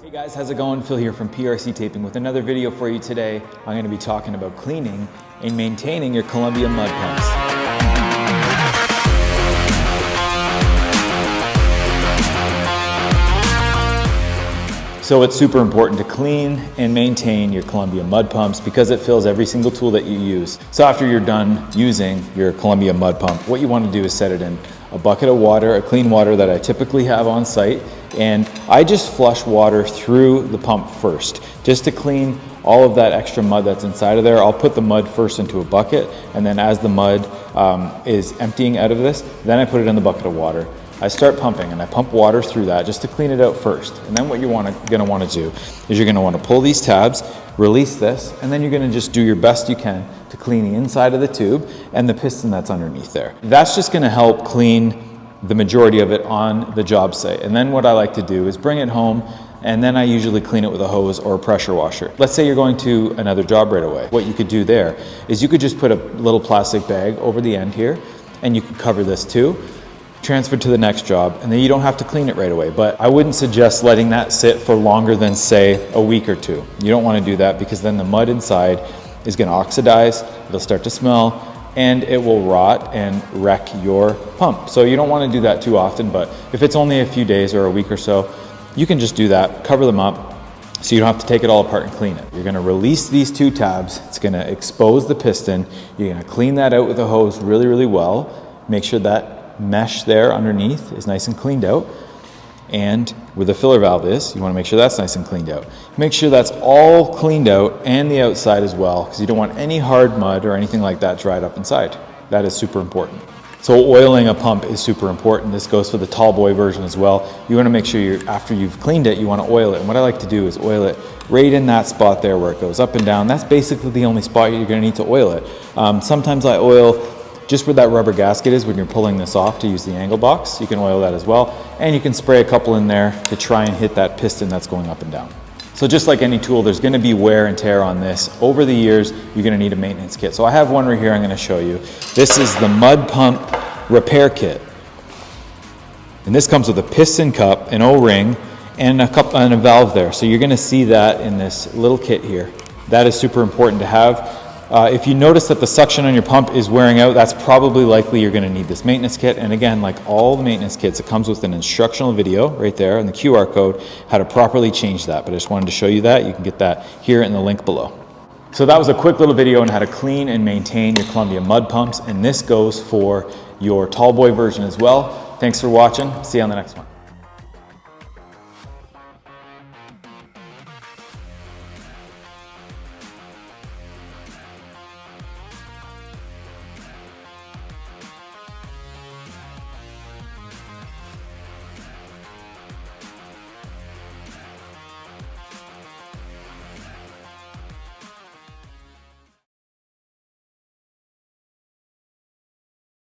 Hey guys, how's it going? Phil here from PRC Taping with another video for you today. I'm going to be talking about cleaning and maintaining your Columbia mud pumps. So it's super important to clean and maintain your Columbia mud pumps because it fills every single tool that you use. So after you're done using your Columbia mud pump, what you want to do is set it in a bucket of water, a clean water that I typically have on site. And I just flush water through the pump first, just to clean all of that extra mud that's inside of there. I'll put the mud first into a bucket, and then as the mud is emptying out of this, then I put it in the bucket of water. I start pumping and I pump water through that just to clean it out first. And then what you're gonna wanna do is you're gonna wanna pull these tabs, release this, and then you're gonna just do your best you can to clean the inside of the tube and the piston that's underneath there. That's just gonna help clean the majority of it on the job site. And then what I like to do is bring it home, and then I usually clean it with a hose or a pressure washer. Let's say you're going to another job right away. What you could do there is you could just put a little plastic bag over the end here, and you could cover this too, transfer to the next job, and then you don't have to clean it right away. But I wouldn't suggest letting that sit for longer than, say, a week or two. You don't want to do that because then the mud inside is going to oxidize, it'll start to smell, and it will rot and wreck your pump. So you don't want to do that too often, but if it's only a few days or a week or so, you can just do that, cover them up, so you don't have to take it all apart and clean it. You're gonna release these two tabs, it's gonna expose the piston, you're gonna clean that out with a hose really, really well, make sure that mesh there underneath is nice and cleaned out, and where the filler valve is, you want to make sure that's nice and cleaned out. Make sure that's all cleaned out and the outside as well, because you don't want any hard mud or anything like that dried up inside. That is super important. So oiling a pump is super important. This goes for the tall boy version as well. You want to make sure after you've cleaned it, you want to oil it. And what I like to do is oil it right in that spot there where it goes up and down. That's basically the only spot you're going to need to oil it. Sometimes I oil just where that rubber gasket is when you're pulling this off to use the angle box. You can oil that as well. And you can spray a couple in there to try and hit that piston that's going up and down. So just like any tool, there's gonna be wear and tear on this. Over the years, you're gonna need a maintenance kit. So I have one right here I'm gonna show you. This is the mud pump repair kit. And this comes with a piston cup, an O-ring, and a valve there. So you're gonna see that in this little kit here. That is super important to have. If you notice that the suction on your pump is wearing out, that's probably likely you're going to need this maintenance kit. And again, like all the maintenance kits, it comes with an instructional video right there and the QR code, how to properly change that. But I just wanted to show you that. You can get that here in the link below. So that was a quick little video on how to clean and maintain your Columbia mud pumps. And this goes for your tall boy version as well. Thanks for watching. See you on the next one.